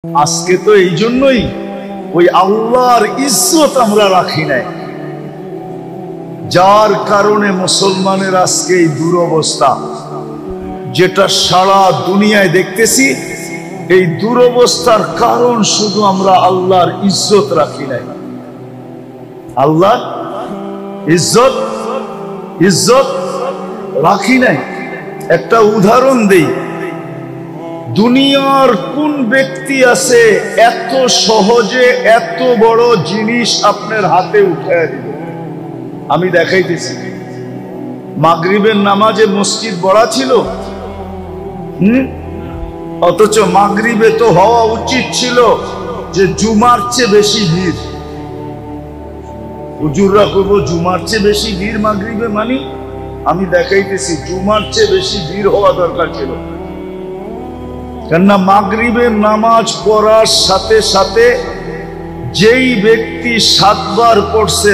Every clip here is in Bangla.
আজকে তো এই জন্যই ওই আল্লাহর ইজ্জত আমরা রাখি নাই, যার কারণে মুসলমানের আজকে এই দুরবস্থা, যেটা সারা দুনিয়ায় দেখতেছি। এই দুরবস্থার কারণ শুধু আমরা আল্লাহর ইজ্জত রাখি নাই। আল্লাহ ইজ্জত রাখি নাই। একটা উদাহরণ দেই, দুনিয়ার কোন ব্যক্তি আছে এত সহজে এত বড় জিনিস আপনার হাতে উঠায় দিল? আমি দেখাইতেছি। মাগরিবের নামাজে মসজিদ বড়া ছিল, অথচ মাগরিবে তো হওয়া উচিত ছিল যে জুমার চেয়ে বেশি ভিড়। হুজুররা কইব জুমার চেয়ে বেশি ভিড় মাগরিবে, মানি আমি দেখাইতেছি জুমার চেয়ে বেশি ভিড় হওয়া দরকার ছিল। কেননা মাগরিবের নামাজ পড়ার সাথে সাথে যেই ব্যক্তি 7 বার পড়ছে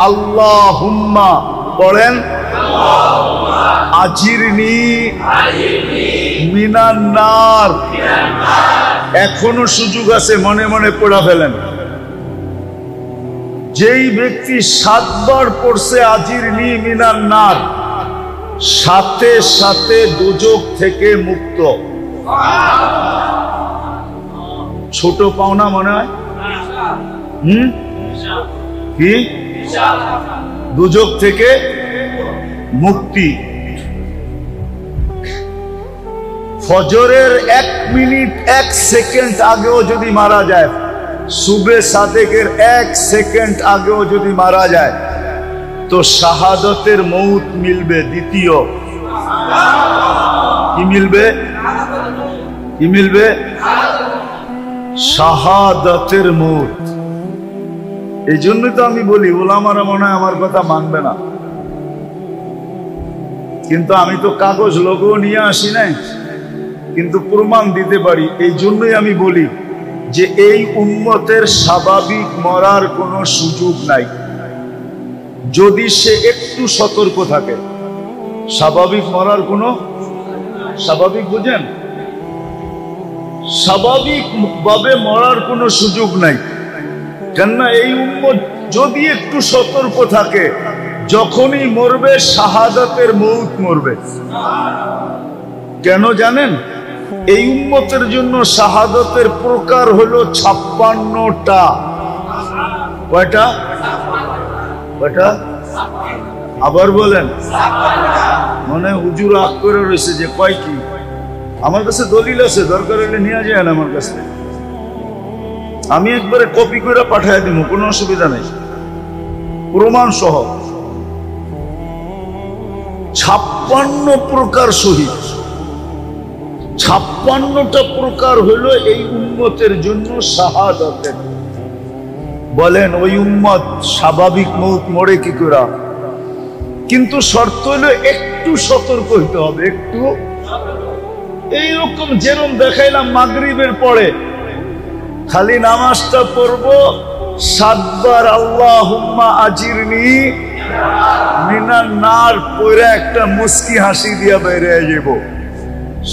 আল্লাহুম্মা পড়েন, আজিরনি মিনান নার, এখনো সুযোগ আছে, মনে মনে পড়া ফেলেন। যেই ব্যক্তি 7 বার পড়ছে আজিরনি মিনান নার, সাথে সাথে দোজখ থেকে মুক্ত। ছোট পাওনা মনে হয়? কি দোজখ থেকে মুক্তি। ফজরের 1 মিনিট 1 সেকেন্ড আগেও যদি মারা যায়, সুবে সাদেকের 1 সেকেন্ড আগেও যদি মারা যায়, তো শাহাদতের মৌত মিলবে। দ্বিতীয় কি মিলবে? কি মিলবে? শাহাদাতের মৌত। এই জন্যই তো আমি বলি ওলামারা মনে হয় আমার কথা মানবে না, কিন্তু আমি তো কাগজ লোগো নিয়ে আসি নাই, কিন্তু প্রমাণ দিতে পারি। এই জন্যই আমি বলি যে এই উম্মতের স্বাভাবিক মরার কোনো সুযোগ নাই, যদি সে একটু সতর্ক থাকে। স্বাভাবিক মরার কোনো, স্বাভাবিক বুঝেন, স্বাভাবিক ভাবে মরার কোনো সুযোগ নাই। কেননা এই উম্মত যদি একটু সতর্ক থাকে, যখনই মরবে শাহাদাতের মৌত মরবে। কেন জানেন? এই উম্মতের জন্য শাহাদাতের প্রকার হলো 56টা। কয়টা? কয়টা? আবার বলেন। মনে হুজুর আগ করে রয়েছে যে কয় কি? আমার কাছে দলিল আছে, দরকার হলে নিয়ে যায় আমার কাছে, আমি একবারে কপি করে পাঠিয়ে দিব, কোনো অসুবিধা নেই, প্রমাণ সহ। 56 প্রকার শহীদ, 56টা প্রকার হলো এই উম্মতের জন্য শাহাদাতের। বলেন ওই উম্মত স্বাভাবিক মৌত মরে কি করে? কিন্তু শর্ত হলো একটু সতর্ক হইতে হবে, একটু। এইরকম যেরকম দেখাইলাম মাগরিবের পরে খালি নামাজটা পড়বো, 7 বার আল্লাহুম্মা আজিরনি মিনান নার পড়ে একটা মুস্কি হাসি দিয়া বাইরে যাব।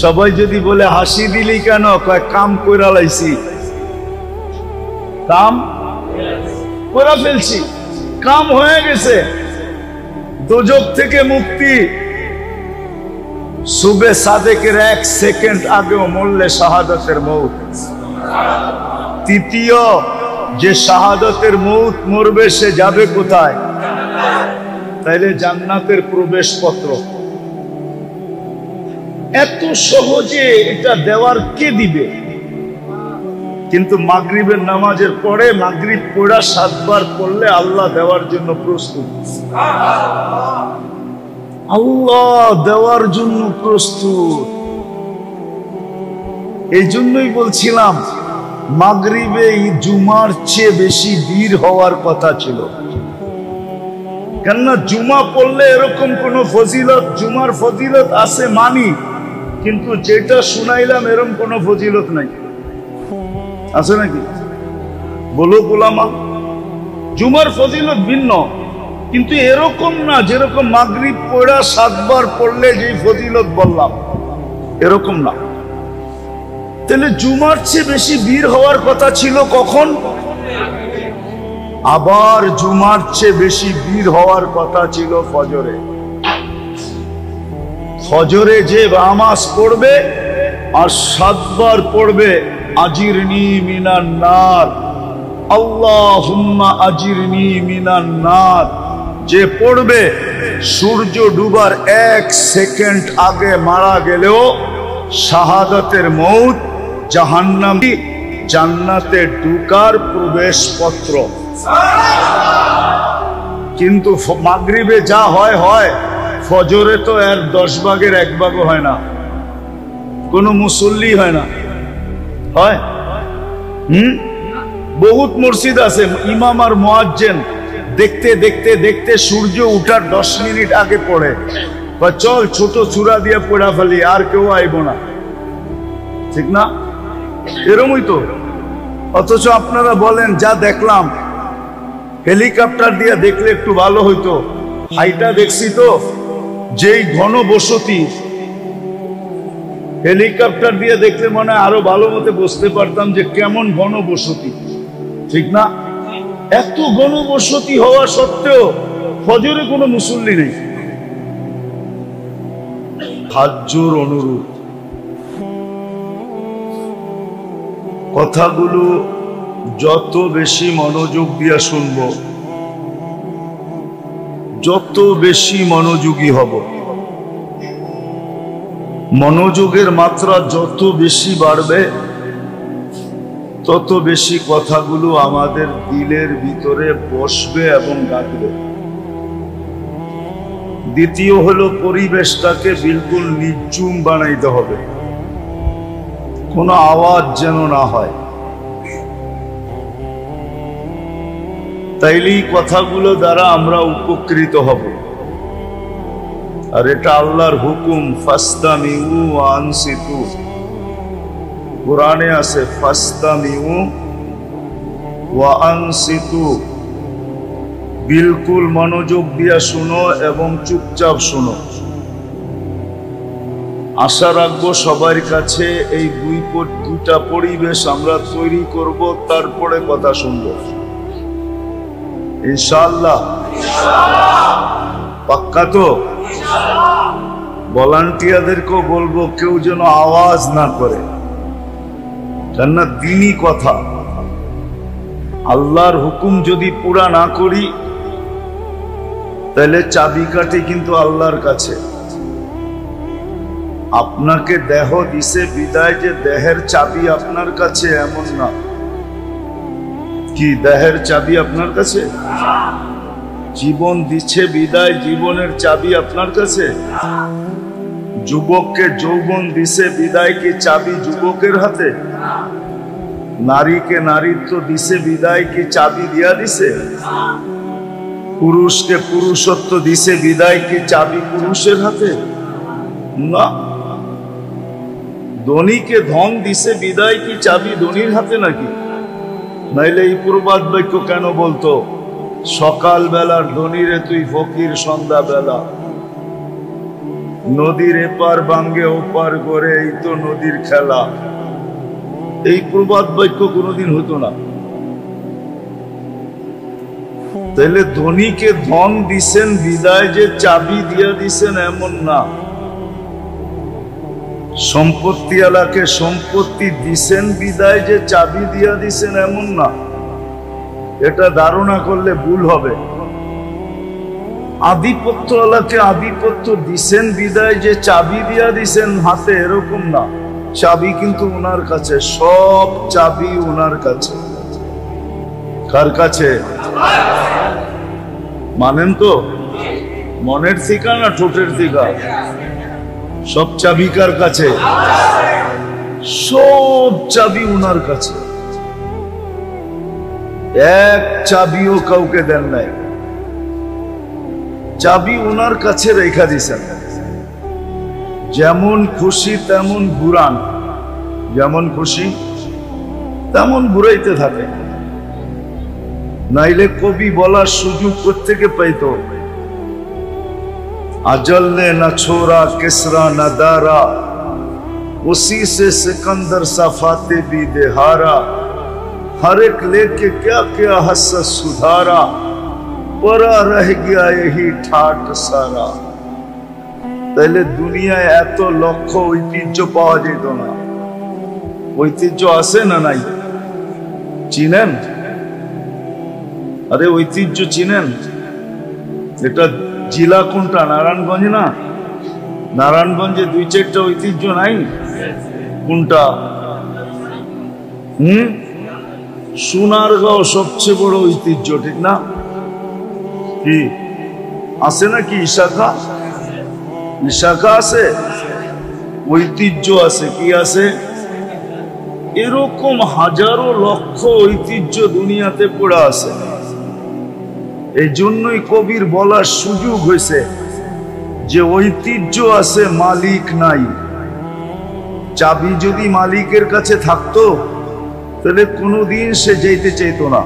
সবাই যদি বলে হাসি দিলি কেন? কয় কাম কইরা লাইছি, কাম কইরা ফেলছি, কাম হয়ে গেছে, দোজখ থেকে মুক্তি। সুবে সাদেকের 1 সেকেন্ড আগেও মরলে শাহাদাতের মৌত। তৃতীয়, যে শাহাদাতের মৌত মরবে সে যাবে কোথায়? তাইলে জান্নাতের প্রবেশপত্র। এত সহজে এটা দেওয়ার কে দিবে? কিন্তু মাগরিবের নামাজের পরে মাগরিব পড়া 7 বার পড়লে আল্লাহ দেওয়ার জন্য প্রস্তুত। আল্লাহ দেওয়ার জন্য প্রস্তুত। এই জন্যই বলছিলাম মাগরিবে জুমার চেয়ে বেশি ভিড় হওয়ার কথা ছিল। কেননা জুমা পড়লে এরকম কোন ফজিলত, জুমার ফজিলত আছে মানি, কিন্তু যেটা শুনাইলাম এরকম কোন ফজিলত নাই। আছে নাকি? বলো গোলামা, জুমার ফজিলত ভিন্ন, কিন্তু এরকম না যেরকম মাগরিব পড়া 7 বার পড়লে যে ফজিলত বললাম, এরকম না। তাহলে জুমার চেয়ে বেশি ভিড় হওয়ার কথা ছিল কখন? আবার জুমার চেয়ে বেশি ভিড় হওয়ার কথা ছিল ফজরে। ফজরে যে নামাজ পড়বে আর 7 বার পড়বে আজিরনি মিনান নার, আল্লাহুম্মা আজিরনি মিনান নার, যে পড়বে সূর্য ডুবার 1 সেকেন্ড আগে মারা গেলেও শাহাদাতের মউত, জাহান্নামী জান্নাতে ঢুকার প্রবেশপত্র। কিন্তু মাগরিবে যা হয় হয়, ফজরে তো এর 10 ভাগের 1 ভাগও হয় না, কোনো মুসল্লি হয় না। হয় বহুত মসজিদ আছে ইমাম আর মুয়াজ্জিন দেখতে দেখতে দেখতে সূর্য উঠার 10 মিনিট আগে পড়ে, চল ছোট চূড়া দিয়ে পড়া ফেলি, আর কেউ আইব না, ঠিক না? এরমই তো। অথচ আপনারা বলেন যা দেখলাম, হেলিকপ্টার দিয়ে দেখলে একটু ভালো হইতো। হাইটা দেখছি তো, যেই ঘন বসতি, হেলিকপ্টার দিয়ে দেখলে মনে হয় আরো ভালো মতো বুঝতে পারতাম যে কেমন ঘন বসতি, ঠিক না? এত ঘন বসতি হওয়া সত্ত্বেও ফজরে কোনো মুসল্লি নেই। হাজ্জুর অনুরোধ, কথাগুলো যত বেশি মনোযোগ দিয়া শুনব, যত বেশি মনোযোগী হব, মনোযোগের মাত্রা যত বেশি বাড়বে, তত বেশি কথাগুলো আমাদের দিলের ভিতরে বসবে এবং গাঁথবে। দ্বিতীয় হলো পরিবেশটাকে বিলকুল নির্জুম বানাইতে হবে, কোনো আওয়াজ যেন না হয়। তাইলেই কথাগুলো দ্বারা আমরা উপকৃত হব। আর এটা আল্লাহর হুকুম, ফাস্তামিউ ওয়া আনসিতু। কুরআনে আছে ফাস্তামিউ ওয়া আনসিতু, বিলকুল মনোযোগ দিয়া শুনো এবং চুপচাপ শুনো। আশা রাখবো সবার কাছে এই দুইটা পরিবেশ আমরা তৈরি করব, তারপরে কথা শুনবো ইনশাআল্লাহ। পাক্কা তো? ভলান্টিয়ারদেরকেও বলবো কেউ যেন আওয়াজ না করে, কেননা দিনই কথা। আল্লাহর হুকুম যদি পুরা না করি, তাহলে চাবিকাঠি কিন্তু আল্লাহর কাছে। আপনাকে দেহ দিছে বিদায় যে দেহের চাবি আপনার কাছে, এমন না। কি দেহের চাবি আপনার কাছে? জীবন দিচ্ছে বিদায় জীবনের চাবি আপনার কাছে? যুবককে যৌবন দিছে বিদায় কি চাবি যুবকের হাতে? নারীকে নারীত্ব দিছে বিদায় কি চাবি দিয়া দিছে? পুরুষকে পুরুষত্ব দিছে বিদায় কি চাবি পুরুষের হাতে? না। ধনীকে ধন দিছে বিদায় কি চাবি ধনীর হাতে নাকি? নাইলে এই প্রবাদ বাক্য কেন বলতো, সকাল বেলার ধনীরে তুই ফকির সন্ধ্যা বেলা, নদীর এপার ভাঙ্গে ওপার করে, এই তো নদীর খেলা। এই প্রবাদ বাক্য কোনোদিন হতো না। তাহলে ধনীকে ধন দিছেন বিদায় যে চাবি দিয়া দিছেন এমন না। সম্পত্তি আলাকে সম্পত্তি দিছেন বিদায় যে চাবি দিয়া দিছেন এমন না। এটা ধারণা করলে ভুল হবে। আধিপত্য আলাকে আধিপত্য দিছেন বিদায় যে চাবি দিয়া দিছেন হাতে, এরকম না। চাবি কিন্তু ওনার কাছে, সব চাবি ওনার কাছে। কার কাছে? মানেন তো? মনের থিকা না ঠোঁটের থিকা? সব চাবি কার কাছে? সব চাবি ওনার কাছে। এক চাবিও কাউকে দেন নাই, চাবি ওনার কাছে রেখা দিছেন। যেমন খুশি তেমন ঘুরান, যেমন খুশি তেমন ঘুরাইতে থাকে। নাইলে কবি বলার সুযোগ কোত্থেকে পাইতো? আজল নে না ছোরা কেসরা না দারা, उसी से सिकंदर सा फाते भी देहारा, हर एक लेके क्या क्या हसरत सुधारा, परा रह गया यही ठाट सारा। তাহলে দুনিয়ায় এত লক্ষ ঐতিহ্য পাওয়া যেত না। ঐতিহ্য আছে না নাই? চিনেন? আরে ঐতিহ্য চিনেন? এটা জেলা কোনটা? নারায়ণগঞ্জ না? নারায়ণগঞ্জে 2-4টা ঐতিহ্য নাই? কোনটা? সোনারগাঁও সবচেয়ে বড় ঐতিহ্য, ঠিক না? কি আছে নাকি? শাখা শাখা আছে, ঐতিহ্য আছে। কি আছে? এরকম হাজারো লক্ষ ঐতিহ্য দুনিয়াতে পড়ে আছে। এই জন্যই কবির বলার সুযোগ হয়েছে যে ঐতিহ্য আছে, মালিক নাই। চাবি যদি মালিকের কাছে থাকতো তাহলে কোনোদিন সে যেতে চাইতো না।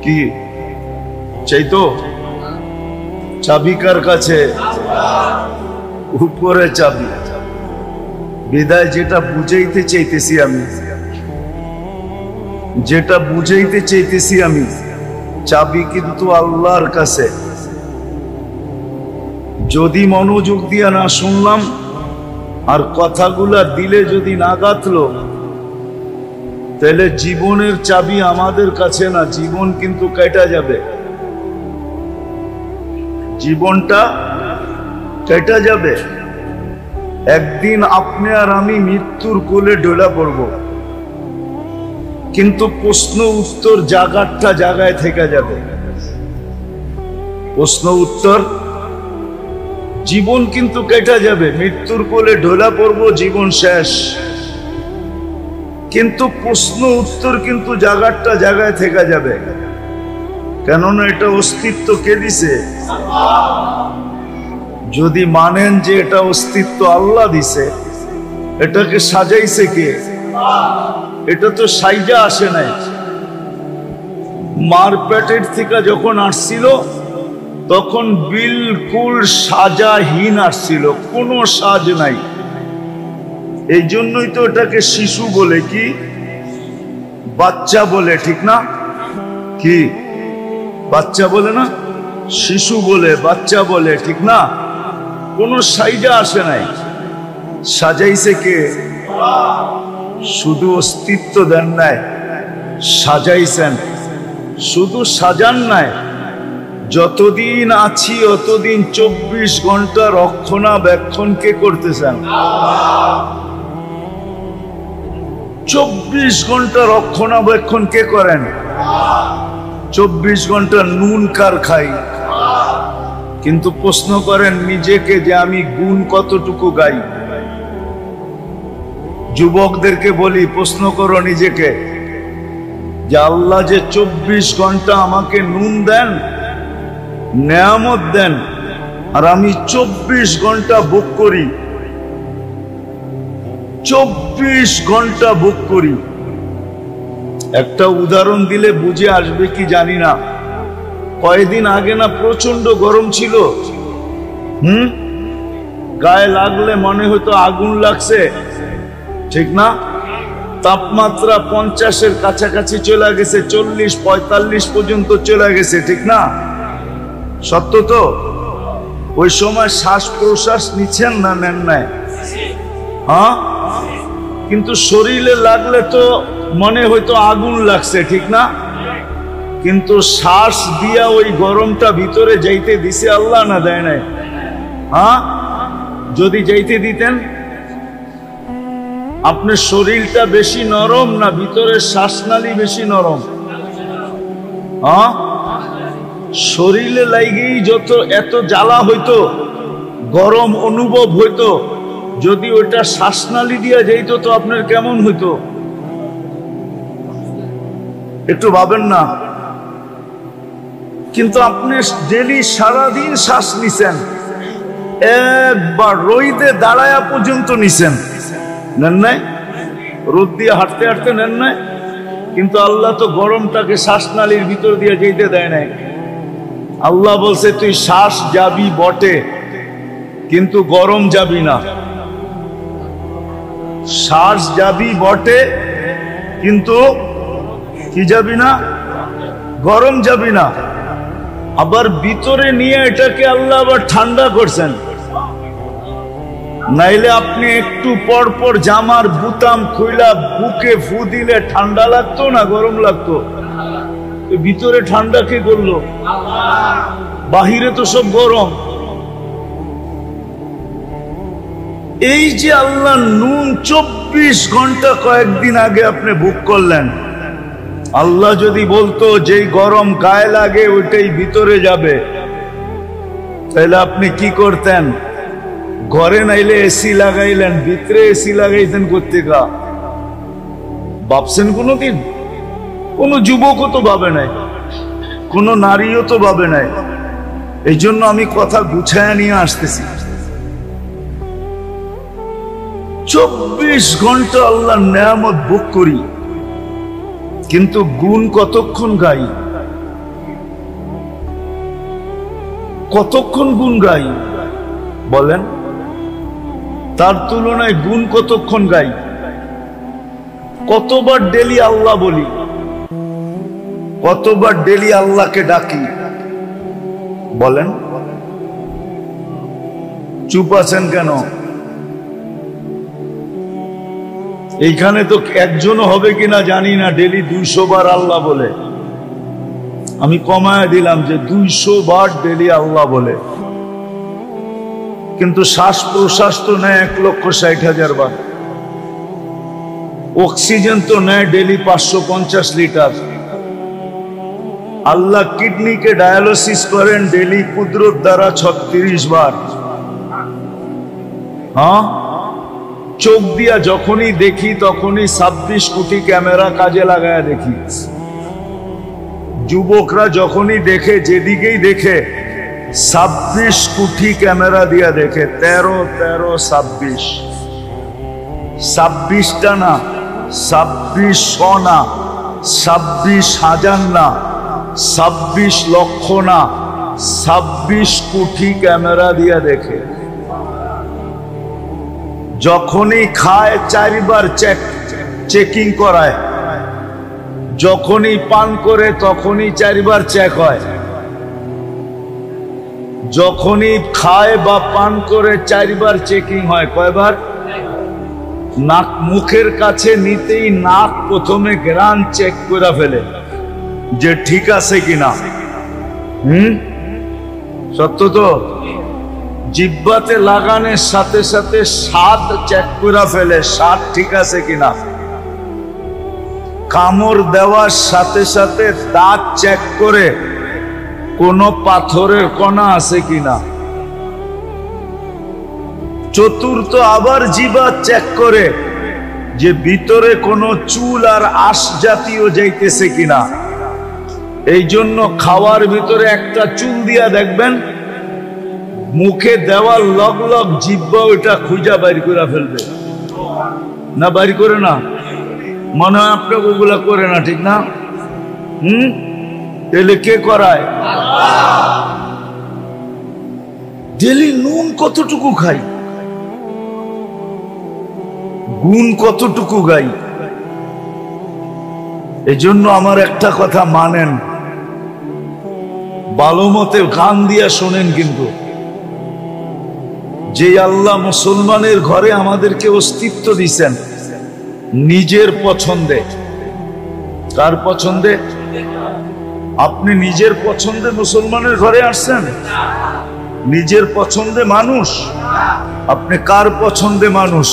কি চাইতো? চাবি কার কাছে? উপরে চাবি। বিদায় যেটা বুঝাইতে চাইতেছি আমি, যেটা বুঝাইতে চাইতেছি আমি, চাবি কিন্তু আল্লাহর কাছে। যদি মনোযোগ দিয়া না শুনলাম আর কথাগুলা দিলে যদি না গাঁথলো, তাহলে জীবনের চাবি আমাদের কাছে না, জীবন কিন্তু কেটে যাবে। জীবনটা কেটে যাবে। একদিন আপনি আর আমি মৃত্যুর কোলে ঢলে পড়ব, কিন্তু প্রশ্ন উত্তর জায়গাটা জায়গায় থেকে যাবে। প্রশ্ন উত্তর, জীবন কিন্তু কেটে যাবে। মৃত্যুর কোলে ঢলে পড়ব, জীবন শেষ, কিন্তু প্রশ্ন উত্তর কিন্তু জায়গাটা জায়গায় থেকে যাবে। কেননা এটা অস্তিত্ব কে দিছে? যদি মানেন যে এটা অস্তিত্ব আল্লাহ দিছে, এটাকে সাজাইছে কে? এটা তো সাইজা আসে নাই। মার পেটের থেকে যখন আসছিল তখন বিলকুল সাজাহীন আসছিল, কোনো সাজ নাই। এই জন্যই তো এটাকে শিশু বলে, কি বাচ্চা বলে, ঠিক না? কি বাচ্চা বলে না? শিশু বলে, বাচ্চা বলে, ঠিক না? কোনো সাইজা আসে নাই। সাজাইছে কে? শুধু অস্তিত্ব দেন নাই, সাজাইছেন। শুধু সাজান নাই, যতদিন আছি অতদিন 24 ঘন্টা রক্ষণাবেক্ষণ কে করতেছেন? 24 ঘন্টা রক্ষণাবেক্ষণ কে করেন? 24 ঘন্টা নুন কার খাই? কিন্তু প্রশ্ন করেন নিজেকে যে আমি গুণ কতটুকু গাই। যুবকদেরকে বলি, প্রশ্ন করো নিজেকে যে আল্লাহ যে 24 ঘন্টা আমাকে নুন দেন, নেয়ামত দেন, আর আমি 24 ঘন্টা ভোগ করি, 24 ঘন্টা ভোগ করি। একটা উদাহরণ দিলে বুঝে আসবে কি জানি না। কয়েকদিন আগে না প্রচন্ড গরম ছিল, গায়ে লাগলে মনে হতো আগুন লাগছে, ঠিক না? তাপমাত্রা 50-এর কাছাকাছি চলে গেছে, 40-45 পর্যন্ত চলে গেছে, ঠিক না? সত্য তো? ওই সময় শ্বাস প্রশ্বাস নিচ্ছেন না নেন নাই? হ্যাঁ, কিন্তু শরীরে লাগলে তো মনে হয়তো আগুন লাগছে, ঠিক না? কিন্তু শ্বাস দিয়া ওই গরমটা ভিতরে যাইতে দিছে আল্লাহ না দেয় নাই? হ্যাঁ, যদি যাইতে দিতেন, আপনার শরীরটা বেশি নরম না ভিতরের শ্বাসনালী বেশি নরম? হ্যাঁ, শরীরে লাগেই যত এত জ্বালা হইতো, গরম অনুভব হইতো, যদি ওইটা শ্বাসনালী দিয়া যাইত তো আপনার কেমন হইতো? একটু ভাবেন না? কিন্তু আপনি ডেলি সারাদিন শ্বাস নিছেন, একবার রোদে দাঁড়ায়া পর্যন্ত নিছেন, নেন নাই? রোদ দিয়ে হাঁটতে হাঁটতে নেন নাই? কিন্তু আল্লাহ তো গরমটাকে শ্বাসনালীর ভিতর দিয়ে যেতে দেয় নাই। আল্লাহ বলছে তুই শ্বাস যাবি বটে, কিন্তু গরম যাবি না। শ্বাস যাবি বটে, কিন্তু কি যাবি না, গরম যাবি না। আবার ভিতরে নিয়ে এটাকে আল্লাহ আবার ঠান্ডা করছেন। নাইলে আপনি একটু পর পর জামার বুতাম খুইলা বুকে ফু দিলে ঠান্ডা লাগতো না গরম লাগতো? ভিতরে ঠান্ডা কে করলো? বাহিরে তো সব গরম। এই যে আল্লাহ নুন 24 ঘন্টা কয়েকদিন আগে আপনি বুক করলেন, আল্লাহ যদি বলতো যেই গরম গায়ে লাগে ওইটাই ভিতরে যাবে, তাহলে আপনি কি করতেন? ঘরে নাইলে এসি লাগাইলেন, ভিতরে এসি লাগাইতেন কোত্থেকা? ভাবছেন কোনদিন? কোন যুবকও তো ভাবে নাই, কোন নারীও তো ভাবে নাই। এই জন্য আমি কথা গুছায় নিয়ে আসতেছি। 24 ঘন্টা আল্লাহর নেয়ামত ভোগ করি, কিন্তু গুণ কতক্ষণ গাই? কতক্ষণ গুণ গাই বলেন? তার তুলনায় গুণ কতক্ষণ গাই? কতবার ডেলি আল্লাহ বলি, কতবার ডেলি আল্লাহকে ডাকি বলেন? চুপ আছেন কেন? এইখানে তো একজনও হবে কিনা জানি না ডেলি 200 বার আল্লাহ বলে। আমি কমায় দিলাম যে 200 বার ডেলি আল্লাহ বলে, কিন্তু শ্বাস প্রশ্বাস তো নেয় 1,60,000 বার। অক্সিজেন তো নেয় ডেলি 550 লিটার। আল্লাহ কিডনিকে ডায়ালিসিস করেন ডেলি কুদরত দ্বারা 36 বার। হ্যাঁ, চোখ দিয়া যখনই দেখি তখনই 26 কোটি ক্যামেরা কাজে লাগায় দেখি। যুবকরা যখনই দেখে, যেদিকেই দেখে 26 কোটি ক্যামেরা দিয়া দেখে। 13 13 26, 26টা না, 2600 না, 26,000 না, 26 লক্ষ না, 26 কোটি ক্যামেরা দিয়া দেখে। যখনই খায় 4 বার চেকিং করায়, যখনই পান করে তখনই 4 বার চেক হয়। যখনই খায় বা পান করে 4 বার চেকিং হয়। কয়বার? নাক মুখের কাছে নিতেই নাক প্রথমে গ্রান চেক করে ফেলে যে ঠিক আছে কিনা। সত্য তো? জিহ্বাতে লাগানোর সাথে সাথে স্বাদ চেক করে ফেলে, স্বাদ ঠিক আছে কিনা। কামড় দেওয়ার সাথে সাথে দাঁত চেক করে কোন পাথরের কণা আছে কিনা। চতুর্থ আবার জিহ্বা চেক করে যে ভিতরে কোনো চুল আর আঁশ জাতীয় যাইতেছে কিনা। এই জন্য খাওয়ার ভিতরে একটা চুল দিয়া দেখবেন, মুখে দেওয়ার লগ লগ জিহ্বা ওইটা খুঁজা বাইর করে ফেলবে না? বাইর করে না? মনে হয় আপনাকে ওগুলা করে না, ঠিক না? তাহলে কে করায়? ডেলি নুন কতটুকু খাই, গুণ কতটুকু গাই। এই জন্য আমার একটা কথা মানেন, ভালো মতে কান দিয়া শোনেন। কিন্তু যে আল্লাহ মুসলমানের ঘরে আমাদেরকে অস্তিত্ব দিছেন নিজের পছন্দে। কার পছন্দে? আপনি নিজের পছন্দে মুসলমানের ঘরে আসছেন? নিজের পছন্দে মানুষ? আপনি কার পছন্দে মানুষ?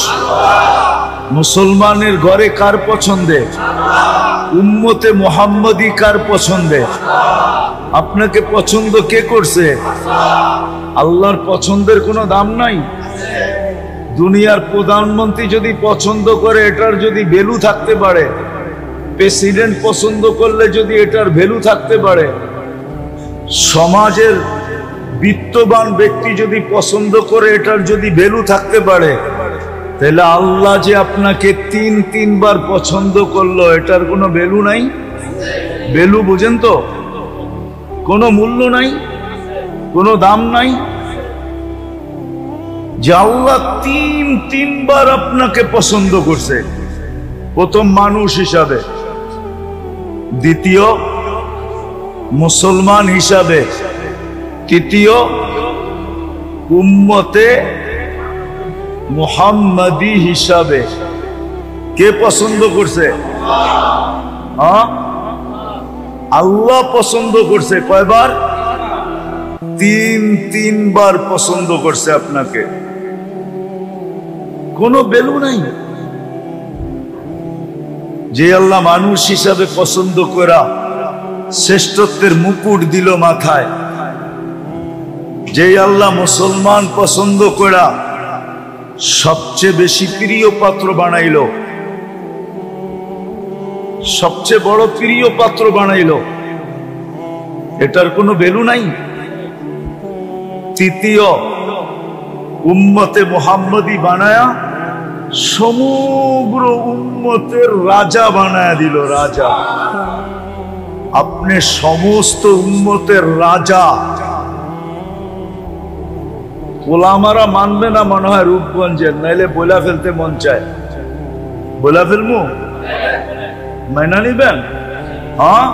মুসলমানের ঘরে কার পছন্দে? উম্মতে মুহাম্মদী কার পছন্দে? আপনাকে পছন্দ কে করছে? আল্লাহর পছন্দের কোনো দাম নাই। দুনিয়ার প্রধানমন্ত্রী যদি পছন্দ করে এটার যদি ভ্যালু থাকতে পারে, প্রেসিডেন্ট পছন্দ করলে যদি এটার ভ্যালু থাকতে পারে, সমাজের বিত্তবান ব্যক্তি যদি পছন্দ করে এটার যদি ভ্যালু থাকতে পারে, তাহলে আল্লাহ যে আপনাকে 3 বার পছন্দ করলো এটার কোনো ভ্যালু নাই? ভ্যালু বুঝেন তো? কোনো মূল্য নাই, কোনো দাম নাই। যে আল্লাহ তিনবার আপনাকে পছন্দ করছে। প্রথম মানুষ হিসাবে, দ্বিতীয় মুসলমান হিসাবে, তৃতীয় উম্মতে মুহাম্মাদি হিসাবে। কে পছন্দ করছে? আল্লাহ পছন্দ করছে। কয়বার? তিনবার পছন্দ করছে আপনাকে। কোনো ভ্যালু নাই। যে আল্লাহ মানুষ হিসাবে পছন্দ করা শ্রেষ্ঠত্বের মুকুট দিল মাথায়, যে আল্লাহ মুসলমান পছন্দ করা সবচেয়ে বেশি প্রিয় পাত্র বানাইল, সবচেয়ে বড় প্রিয় পাত্র বানাইল, এটার কোনো ভ্যালু নাই। তৃতীয় উম্মতে মুহাম্মদি বানায়া সমগ্র উম্মতের রাজা বানায়া দিল। রাজা, আপনি সমস্ত উম্মতের রাজা। ওলামারা মানবে না মনে হয় রূপগঞ্জের, নাইলে বইলা ফেলতে মন চায়। বইলা ফেলবো? মাইনা নিবেন? হ্যাঁ,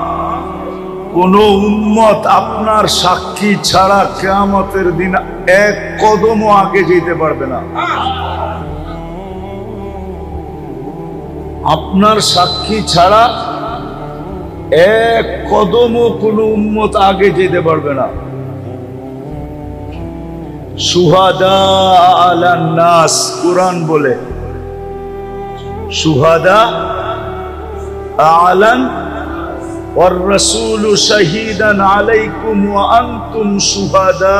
কোন উম্মত আপনার সাক্ষী ছাড়া কিয়ামতের দিন এক কদমও আগে যেতে পারবে না। আপনার সাক্ষী ছাড়া এক কদমও কোন উম্মত আগে যেতে পারবে না। শুহাদা আলান নাস, কুরআন বলে শুহাদা আলান ওয়ার রাসূলু শাহীদান আলাইকুম ওয়া আনতুম শুহাদা।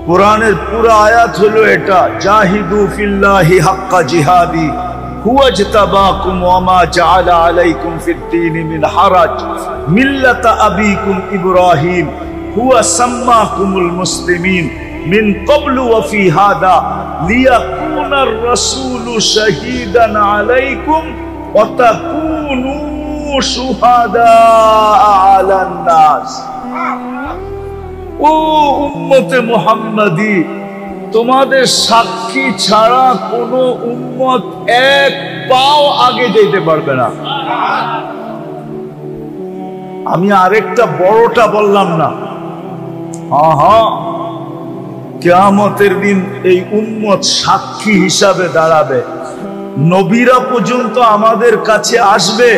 কুরআনের পুরো আয়াত হলো এটা, জাহিদু ফিল্লাহি হাক্কা জিহাদি হুয়া ইজতাবাকুম ওয়া মা জাআলা আলাইকুম ফিদ-দীন মিন হারাজ মিল্লাতা আবিকুম ইব্রাহিম হুয়া সাম্মাকুমুল মুসলিমিন মিন ক্বাবলু ওয়া ফি হাদা লিয়াকুনার রাসূলু শাহীদান আলাইকুম ওয়া তাকুনু শুহাদা আলান নাস। ও উম্মতে মুহাম্মাদি, তোমাদের সাক্ষী ছাড়া কোন উম্মত এক পাও আগে যেতে পারবে না। আমি আরেকটা বড়টা বললাম না? হ্যাঁ, কিয়ামতের দিন এই উম্মত সাক্ষী হিসাবে দাঁড়াবে। নবীরা পর্যন্ত আমাদের কাছে আসবে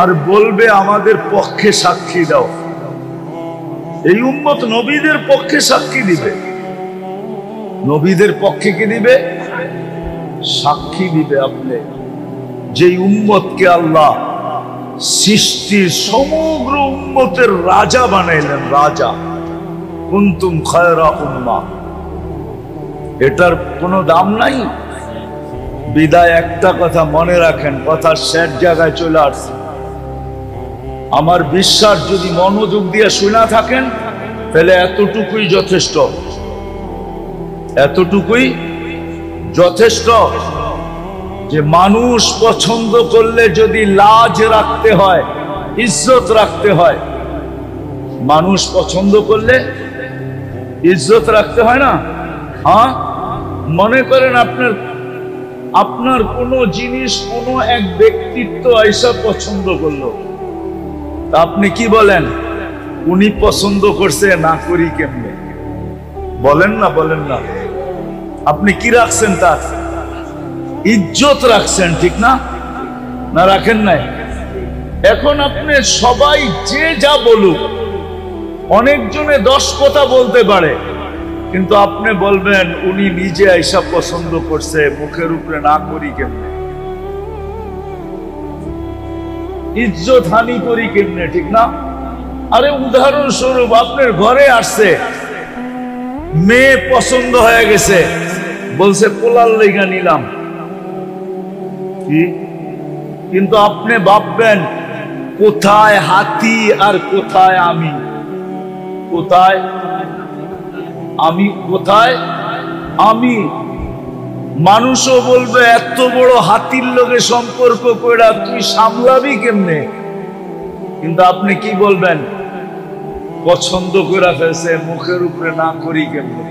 আর বলবে আমাদের পক্ষে সাক্ষী দাও। এই উম্মত নবীদের পক্ষে সাক্ষী দিবে। নবীদের পক্ষে কি দিবে? সাক্ষী দিবে। আপনি যেই উম্মতকে আল্লাহ সৃষ্টির সমগ্র উম্মতের রাজা বানাইলেন, রাজা, কুনতুম খায়রা উম্মাহ, এটার কোনো দাম নাই। বিদায় একটা কথা মনে রাখেন, কথা শেষ জায়গায় চলে আসছে। আমার বিশ্বাস যদি মনোযোগ দিয়ে শোনা থাকেন তাহলে এতটুকুই যথেষ্ট, এতটুকুই যথেষ্ট যে মানুষ পছন্দ করলে যদি লাজ রাখতে হয়, ইজ্জত রাখতে হয়, মানুষ পছন্দ করলে ইজ্জত রাখতে হয় না? হ্যাঁ, মনে করেন আপনার কোনো জিনিস কোনো এক ব্যক্তিত্ব আইসা পছন্দ করলো, তা আপনি কি বলেন? উনি পছন্দ করছে, না করি কেমনে? বলেন না? বলেন না? আপনি কি রাখছেন? তার ইজ্জত রাখছেন, ঠিক না? না রাখেন নাই? এখন আপনি সবাই যে যা বলুক, অনেকজনে 10 কথা বলতে পারে, কিন্তু আপনি বলবেন উনি নিজে আইসা পছন্দ করছে, মুখের উপরে না করি কেমনে? ইজ্জত হানি করি কেমনে, ঠিক না? আরে উদাহরণস্বরূপ আপনার ঘরে আসছে, মেয়ে পছন্দ হয়ে গেছে, বলছে পোলার লেগা নিলাম, কি? কিন্তু আপনি ভাববেন কোথায় হাতি আর কোথায় আমি? কোথায় আমি? কোথায় আমি? মানুষও বলবে এত বড় হাতির লগে সম্পর্ক কইরা তুই সামলাবি কেমনে? কিন্তু আপনি কি বলবেন? পছন্দ করে ফেলছে, মুখের উপরে না করি কেমনে?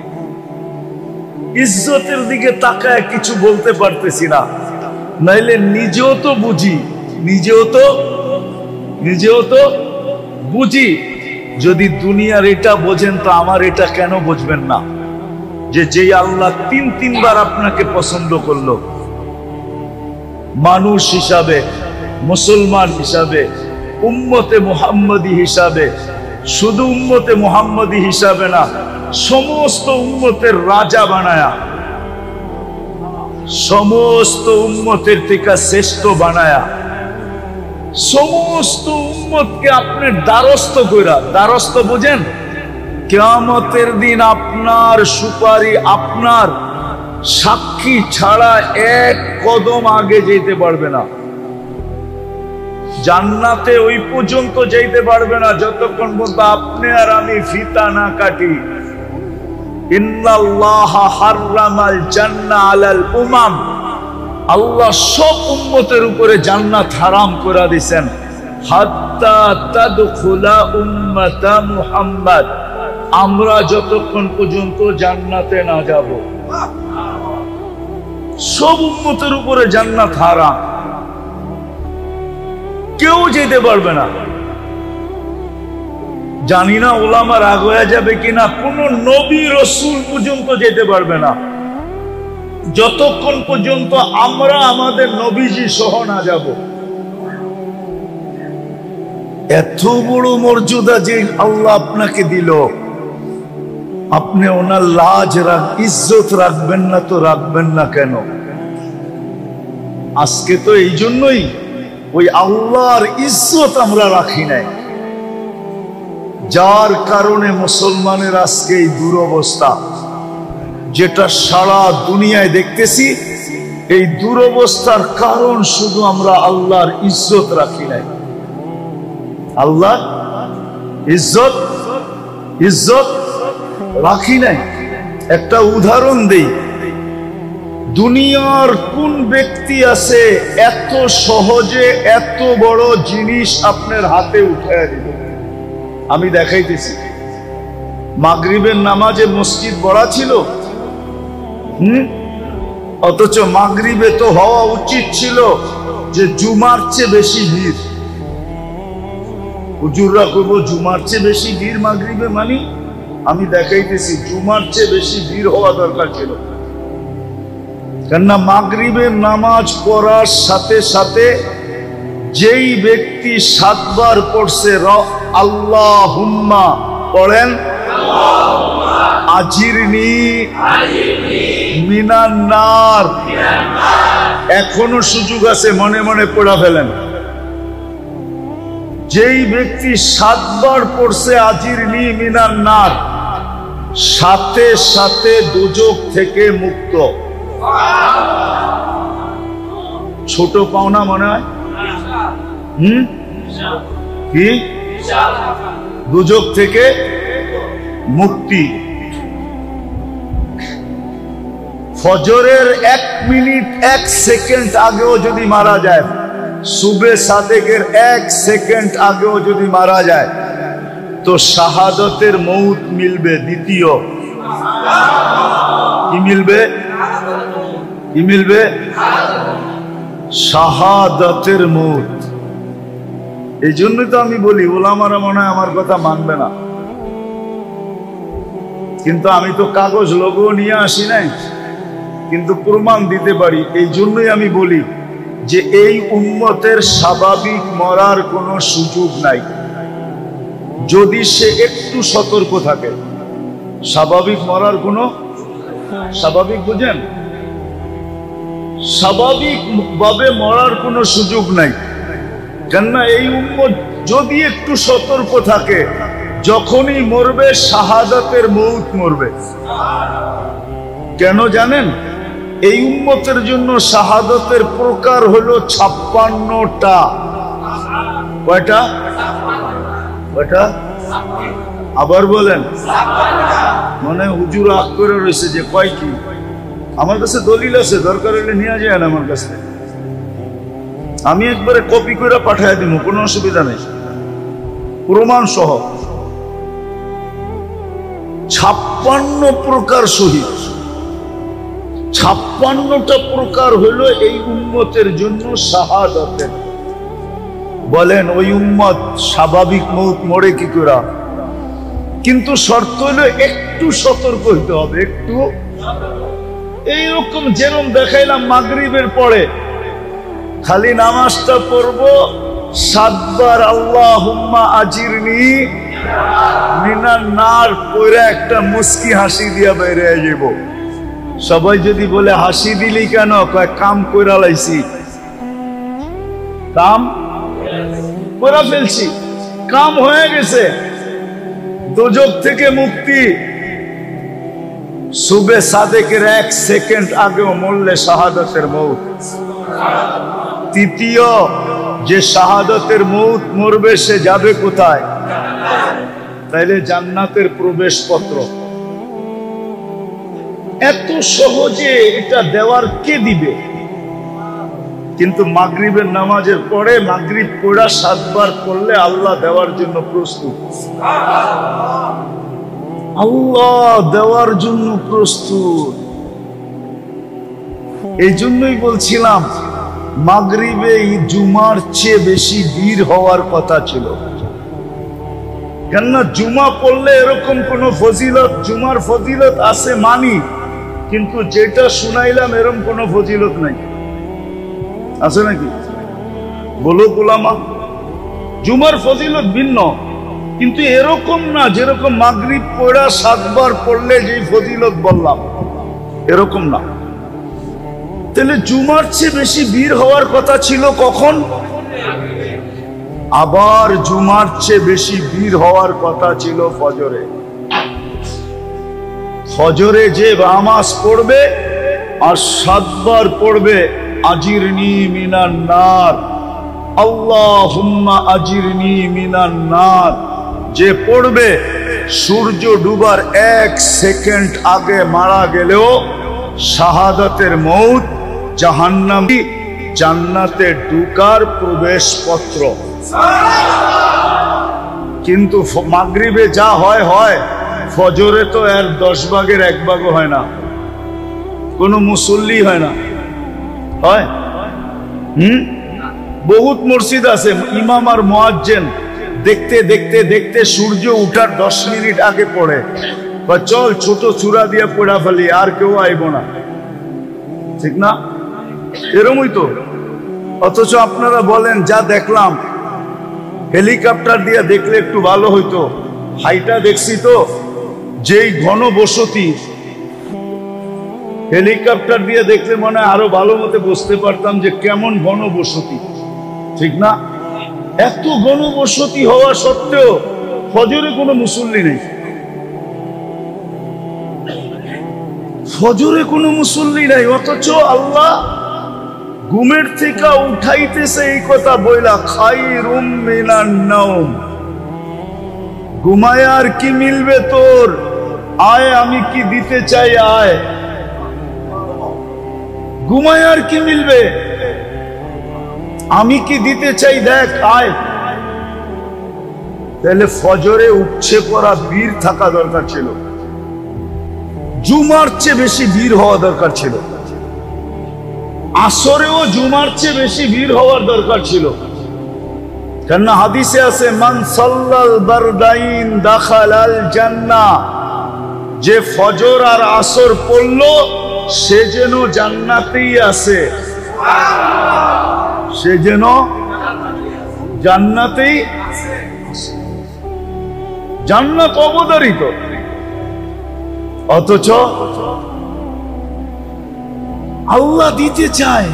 ইজ্জতের দিকে তাকায় কিছু বলতে পারতেছি না, নাইলে নিজেও তো বুঝি, নিজেও তো বুঝি। যদি দুনিয়ার এটা বোঝেন তো আমার এটা কেন বুঝবেন না? যে যেই আল্লাহ তিনবার আপনাকে পছন্দ করলো, মানুষ হিসাবে, মুসলমান হিসাবে, উম্মতে মুহাম্মদী হিসাবে, শুধু উম্মতে মুহাম্মদী হিসাবে না, সমস্ত উম্মতের রাজা বানায়া, সমস্ত উম্মতের থেকে শ্রেষ্ঠ বানায়া, সমস্ত উম্মতকে আপনি দ্বারস্থ কইরা, দ্বারস্থ বুঝেন? কিয়ামতের দিন আপনার সুপারি, আপনার সাক্ষী ছাড়া এক কদম আগে যেতে পারবে না। জান্নাতে ওই পর্যন্ত যেতে পারবে না যতক্ষণ পর্যন্ত আপনি আর আমি ফিতা না কাটি। ইন্নাল্লাহা হাররামাল জান্নাহ আলাল উমাম, আল্লাহ সব উম্মতের উপরে জান্নাত হারাম করে দিয়েছেন। হাত্তা তাদখুলা উম্মাতা মুহাম্মদ, আমরা যতক্ষণ পর্যন্ত জান্নাতে না যাব, সব উম্মতের উপরে জান্নাত হারাম, কেউ যেতে পারবে না। জানি না ওলামা রাগ হয়ে যাবে কিনা, কোন নবী রাসূল পর্যন্ত যেতে পারবে না যতক্ষণ পর্যন্ত আমরা আমাদের নবীজি সহ না যাব। এত বড় মর্যাদা যে আল্লাহ আপনাকে দিল, আপনি ওনার লাজ ইজ্জত রাখবেন না তো রাখবেন না কেন? আজকে তো এই জন্যই ওই আল্লাহর ইজ্জত আমরা রাখি নাই, যার কারণে মুসলমানের আজকে এই দুরবস্থা, যেটা সারা দুনিয়ায় দেখতেছি। এই দুরবস্থার কারণ শুধু আমরা আল্লাহর ইজ্জত রাখি নাই। আল্লাহ ইজ্জত রাখি নাই। একটা উদাহরণ দেই, দুনিয়ার কোন ব্যক্তি আছে এত সহজে এত বড় জিনিস আপনার হাতে উঠায় দিল? আমি দেখাইতেছি। মাগরিবের নামাজে মসজিদ ভরা ছিল, অথচ মাগরিবে তো হওয়া উচিত ছিল যে জুমার চেয়ে বেশি ভিড়। হুজুররা কইব জুমার চেয়ে বেশি ভিড় মাগরিবে, মানে আমি দেখাইতেছি জুমার চেয়ে বেশি ভিড় হওয়া দরকার ছিল। কেননা মাগরিবের নামাজ পড়ার সাথে সাথে যেই ব্যক্তি 7 বার পড়ছে আল্লাহুম্মা পড়েন, আজিরনি মিনান নার, এখনো সুযোগ আছে, মনে মনে পড়া ফেলেন। যেই ব্যক্তি 7 বার পড়ছে আজিরনি মিনান নার, সাথে সাথে দোজখ থেকে মুক্ত। ছোট পাওনা মনে হয়? কি? দোজখ থেকে মুক্তি। ফজরের 1 মিনিট 1 সেকেন্ড আগেও যদি মারা যায়, সুবে সাদেকের 1 সেকেন্ড আগেও যদি মারা যায়, তো শাহাদতের মৌত মিলবে। দ্বিতীয় কি মিলবে? কি মিলবে? শাহাদতের মৌত। এই জন্যই তো আমি বলি ওলামারা মনে হয় আমার কথা মানবে না, কিন্তু আমি তো কাগজ লোগো নিয়ে আসি নাই, কিন্তু প্রমাণ দিতে পারি। এই জন্যই আমি বলি যে এই উম্মতের স্বাভাবিক মরার কোনো সুযোগ নাই, যদি সে একটু সতর্ক থাকে। স্বাভাবিক মরার কোনো, স্বাভাবিক বুঝেন, স্বাভাবিক ভাবে মরার কোনো সুযোগ নাই। কেননা এই উম্মত যদি একটু সতর্ক থাকে, যখনই মরবে শাহাদাতের মৌত মরবে। কেন জানেন? এই উম্মতের জন্য শাহাদাতের প্রকার হলো 56টা। কয়টা? কয়টা? আবার বলেন। মানে হুজুর আগ করে রয়েছে যে কয় কি? আমার কাছে দলিল আছে, দরকার হলে নিয়ে যায় না আমার কাছে, আমি একবারে কপি করে পাঠিয়ে দিব, কোনো অসুবিধা নেই, প্রমাণ সহ। 56 প্রকার শহীদ। 56টা প্রকার হলো এই উম্মতের জন্য শাহাদাতের। বলেন ওই উম্মত স্বাভাবিক মৌত মরে কি করে? কিন্তু শর্ত হলো একটু সতর্ক হইতে হবে, একটু এইরকম যেরকম দেখাইলাম মাগরিবের পরে খালি নামাজটা পড়বো 7 বার আল্লাহুম্মা আজিরনি মিনান নার পড়ে একটা মুস্কি হাসি দিয়া বাইরে যাব। সবাই যদি বলে হাসি দিলি কেন? কয় কাম কইরা লাইছি, কাম কইরা ফেলছি, কাম হয়ে গেছে, দোজখ থেকে মুক্তি। সুবে সাদেকের 1 সেকেন্ড আগেও মরলে শাহাদাতের মৌত। তৃতীয় যে শাহাদাতের মৌত মরবে সে যাবে কোথায়? তাইলে জান্নাতের প্রবেশ পত্র। এত সহজে এটা দেওয়ার কে দিবে? কিন্তু মাগরিবের নামাজের পরে মাগরিব পড়া 7 বার করলে আল্লাহ দেওয়ার জন্য প্রস্তুত। আল্লাহ দেওয়ার জন্য প্রস্তুত। এই জন্যই বলছিলাম মাগরিবে জুমার চেয়ে বেশি ভিড় হওয়ার কথা ছিল। কেননা জুমা পড়লে এরকম কোন ফজিলত, জুমার ফজিলত আছে মানি, কিন্তু যেটা শুনাইলাম এরকম কোন ফজিলত নাই। আছে নাকি? বলো গোলামা, জুমার ফজিলত ভিন্ন, কিন্তু এরকম না যেরকম মাগরিব পড়া 7 বার পড়লে যে ফজিলত বললাম, এরকম না। তাহলে জুমার চেয়ে বেশি ভিড় হওয়ার কথা ছিল কখন? আবার জুমার চেয়ে বেশি ভিড় হওয়ার কথা ছিল ফজরে। ফজরে যে নামাজ পড়বে আর 7 বার পড়বে আজিরনি মিনান নার, আল্লাহুম্মা আজিরনি মিনান নার, যে পড়বে সূর্য ডুবার 1 সেকেন্ড আগে মারা গেলেও শাহাদাতের মৌত, জাহান্নামী, জান্নাতে ঢুকার প্রবেশ পত্র। কিন্তু মাগরিবে যা হয় হয়, ফজরে তো এর 10 ভাগের 1 ভাগও হয় না, কোনো মুসল্লি হয় না। হয়? বহুত মসজিদ আছে ইমাম আর মুয়াজ্জিন দেখতে দেখতে দেখতে সূর্য উঠার 10 মিনিট আগে পড়ে, বা চল ছোট চূড়া দিয়ে পড়া ফেলি, আর কেউ আইব না, ঠিক না? এরমই তো। অথচ আপনারা বলেন যা দেখলাম, হেলিকপ্টার দিয়ে দেখলে একটু ভালো হইতো, হাইটা দেখছি তো যেই ঘন বসতি, হেলিকপ্টার দিয়ে দেখলে মনে হয় আরো ভালো মতো বুঝতে পারতাম যে কেমন ঘন বসতি, ঠিক না? এত ঘন বসতি হওয়া সত্ত্বেও ফজরে কোনো মুসল্লি নেই, ফজরে কোনো মুসল্লি নাই। অথচ আল্লাহ ঘুমের থেকে উঠাইতেছে এই কথা বইলা, খায়রুম মিনান নাওম, ঘুমায় আর কি মিলবে তোর, আয় আমি কি দিতে চাই, আয়। ঘুমায় আর কি মিলবে, আমি কি দিতে চাই, দেখ, আয়। তাহলে ফজরে উঠছে পড়া ভিড় থাকা দরকার ছিল, জুমার চেয়ে বেশি ভিড় হওয়া দরকার ছিল, আসরেও জুমার চেয়ে বেশি ভিড় হওয়ার দরকার ছিল। কেননা হাদিসে আছে মান সাল্লাল বারদাইন দাখালাল জান্নাহ, যে ফজর আর আসর পড়লো সে যেন জান্নাতেই আছে, সে যেন জান্নাতেই, জান্নাত অবধারিত। অথচ আল্লাহ দিতে চায়।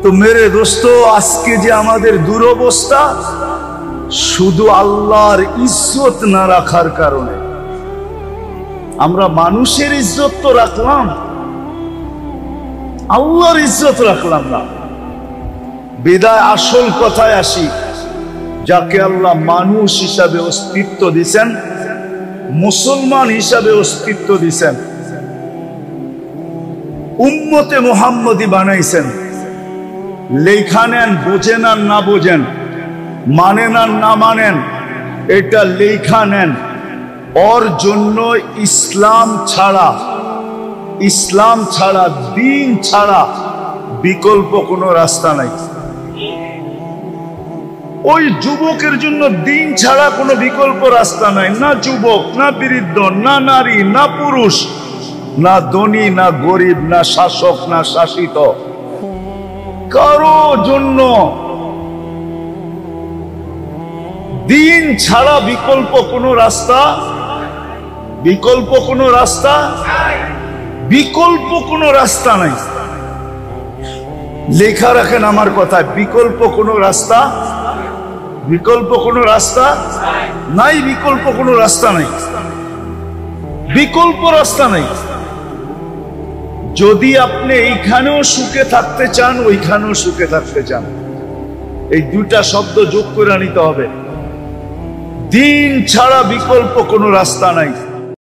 তো মেরে দোস্ত, আজকে যে আমাদের দুরবস্থা, শুধু আল্লাহর ইজ্জত না রাখার কারণে। আমরা মানুষের ইজ্জত তো রাখলাম, আল্লাহর ইজ্জত রাখলাম না। বিদায় আসল কথায় আসি, যাকে আল্লাহ মানুষ হিসাবে অস্তিত্ব দিছেন, মুসলমান হিসাবে অস্তিত্ব দিছেন, উম্মতে মুহাম্মদী বানাইছেন, লেখা নেন, বোঝেন আর না বোঝেন, মানেন আর না মানেন, এটা লেখা নেন, ওর জন্য ইসলাম ছাড়া, দিন ছাড়া বিকল্প কোনো রাস্তা নাই। ওই যুবকের জন্য দিন ছাড়া কোনো বিকল্প রাস্তা নাই। না যুবক, না বৃদ্ধ, না নারী, না পুরুষ, না ধনী, না গরিব, না শাসক, না শাসিত, কারো জন্য দিন ছাড়া বিকল্প কোনো রাস্তা, বিকল্প কোনো রাস্তা নাই। লেখা রাখেন আমার কথা, বিকল্প কোনো রাস্তা নাই, বিকল্প কোনো রাস্তা নাই, বিকল্প রাস্তা নাই। যদি আপনি এইখানেও সুখে থাকতে চান, ওইখানেও সুখে থাকতে চান, এই দুটা শব্দ যোগ করে নিতে হবে। দিন ছাড়া বিকল্প কোনো রাস্তা নাই।